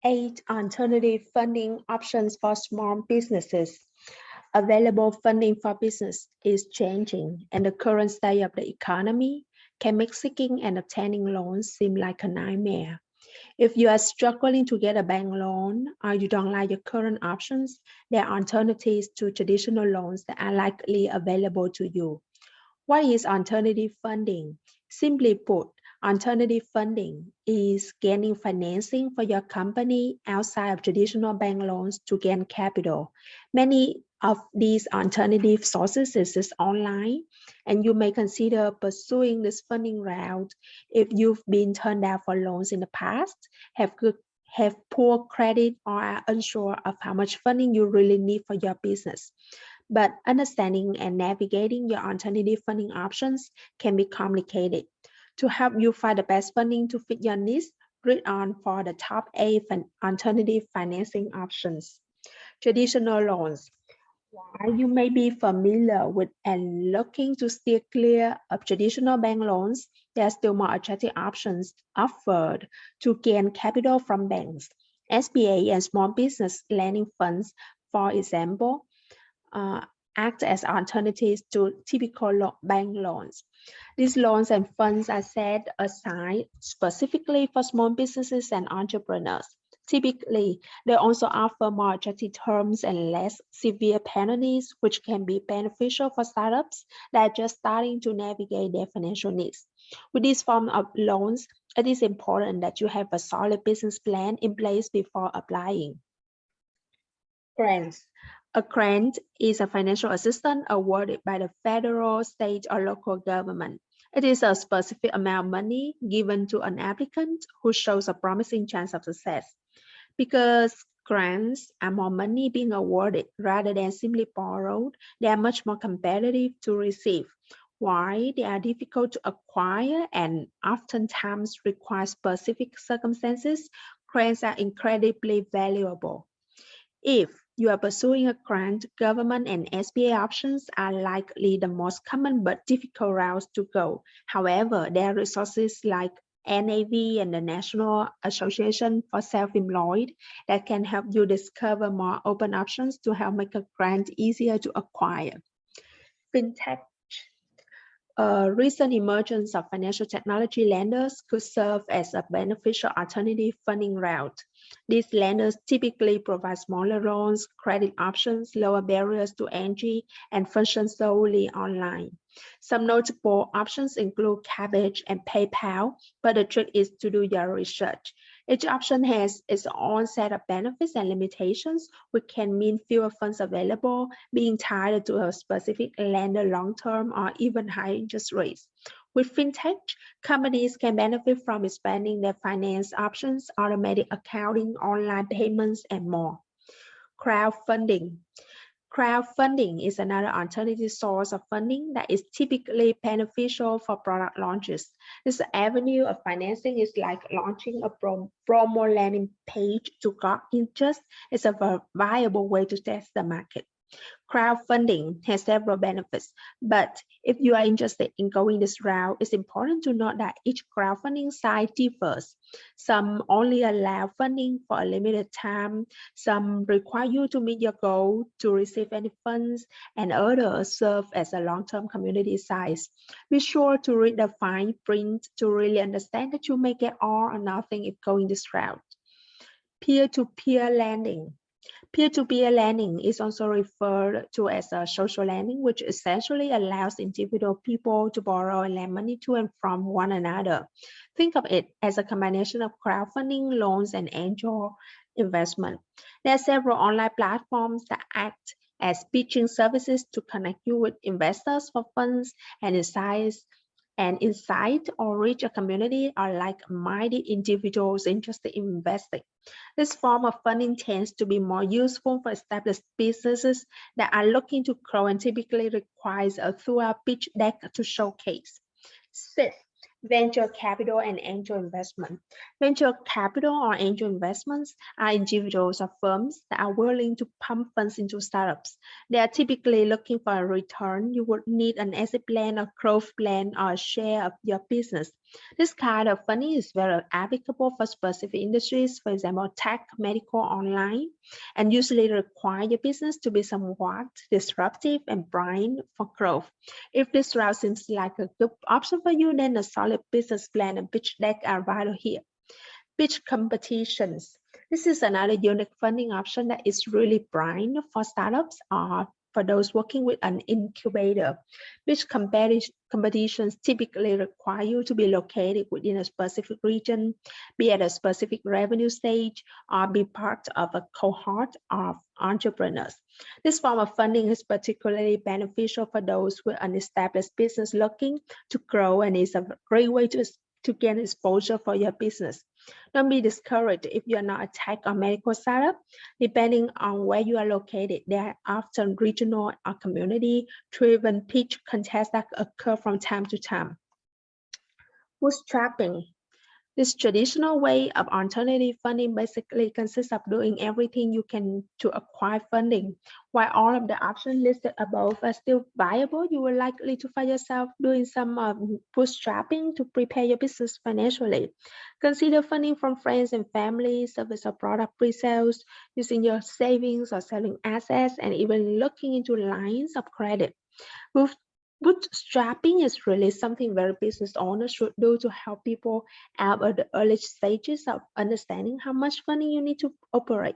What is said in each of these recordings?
8 alternative funding options for small businesses. Available funding for business is changing, and the current state of the economy can make seeking and obtaining loans seem like a nightmare. If you are struggling to get a bank loan or you don't like your current options, there are alternatives to traditional loans that are likely available to you. What is alternative funding? Simply put, alternative funding is gaining financing for your company outside of traditional bank loans to gain capital. Many of these alternative sources is online, and you may consider pursuing this funding route if you've been turned down for loans in the past, have poor credit, or are unsure of how much funding you really need for your business. But understanding and navigating your alternative funding options can be complicated. To help you find the best funding to fit your needs, read on for the top 8 alternative financing options. Traditional loans. While you may be familiar with and looking to steer clear of traditional bank loans, there are still more attractive options offered to gain capital from banks. SBA and small business lending funds, for example, act as alternatives to typical bank loans. These loans and funds are set aside specifically for small businesses and entrepreneurs. Typically, they also offer more attractive terms and less severe penalties, which can be beneficial for startups that are just starting to navigate their financial needs. With this form of loans, it is important that you have a solid business plan in place before applying. Grants. A grant is a financial assistance awarded by the federal, state, or local government. It is a specific amount of money given to an applicant who shows a promising chance of success. Because grants are more money being awarded rather than simply borrowed, they are much more competitive to receive. Why they are difficult to acquire and oftentimes require specific circumstances, grants are incredibly valuable. If you are pursuing a grant, government and SBA options are likely the most common but difficult routes to go. However, there are resources like NAV and the National Association for Self-Employed that can help you discover more open options to help make a grant easier to acquire. Fintech. Recent emergence of financial technology lenders could serve as a beneficial alternative funding route. These lenders typically provide smaller loans, credit options, lower barriers to entry, and function solely online. Some notable options include Cabbage and PayPal, but the trick is to do your research. Each option has its own set of benefits and limitations, which can mean fewer funds available, being tied to a specific lender long-term, or even high interest rates. With fintech, companies can benefit from expanding their finance options, automatic accounting, online payments, and more. Crowdfunding. Crowdfunding is another alternative source of funding that is typically beneficial for product launches. This avenue of financing is like launching a promo landing page to got interest. It's a viable way to test the market. Crowdfunding has several benefits, but if you are interested in going this route, it's important to note that each crowdfunding site differs. Some only allow funding for a limited time, some require you to meet your goal to receive any funds, and others serve as a long-term community site. Be sure to read the fine print to really understand that you may get all or nothing if going this route. Peer-to-peer lending. Peer-to-peer lending is also referred to as a social lending, which essentially allows individual people to borrow and lend money to and from one another. Think of it as a combination of crowdfunding, loans, and angel investment. There are several online platforms that act as pitching services to connect you with investors for funds and insight or reach a community or like-minded individuals interested in investing. This form of funding tends to be more useful for established businesses that are looking to grow and typically requires a thorough pitch deck to showcase. Sixth, Venture capital and angel investment. Venture capital or angel investments are individuals or firms that are willing to pump funds into startups. They are typically looking for a return. You would need an exit plan, a growth plan, or a share of your business. This kind of funding is very applicable for specific industries, for example, tech, medical, online, and usually require your business to be somewhat disruptive and bright for growth. If this route seems like a good option for you, then a solid business plan and pitch deck are vital here. Pitch competitions. This is another unique funding option that is really bright for startups or for those working with an incubator. Pitch competitions typically require you to be located within a specific region, be at a specific revenue stage, or be part of a cohort of entrepreneurs. This form of funding is particularly beneficial for those with an established business looking to grow and is a great way to gain exposure for your business. Don't be discouraged if you are not a tech or medical startup. Depending on where you are located, there are often regional or community-driven pitch contests that occur from time to time. Bootstrapping. This traditional way of alternative funding basically consists of doing everything you can to acquire funding. While all of the options listed above are still viable, you will likely to find yourself doing some bootstrapping to prepare your business financially. Consider funding from friends and family, service or product pre-sales, using your savings or selling assets, and even looking into lines of credit. Bootstrapping is really something very business owners should do to help people out at the early stages of understanding how much funding you need to operate.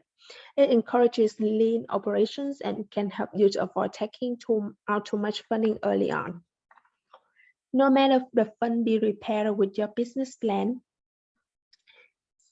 It encourages lean operations and can help you to avoid taking out too much funding early on. No matter if the fund be repaired with your business plan,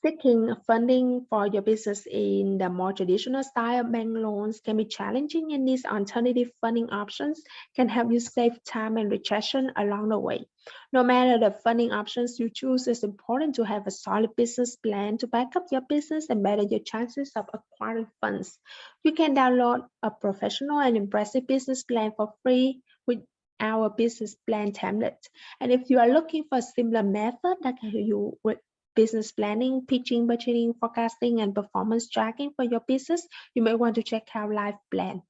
seeking funding for your business in the more traditional style of bank loans can be challenging, and these alternative funding options can help you save time and rejection along the way. No matter the funding options you choose, it's important to have a solid business plan to back up your business and better your chances of acquiring funds. You can download a professional and impressive business plan for free with our business plan template. And if you are looking for a similar method that can help you with business planning, pitching, budgeting, forecasting, and performance tracking for your business, you may want to check out Life Plan.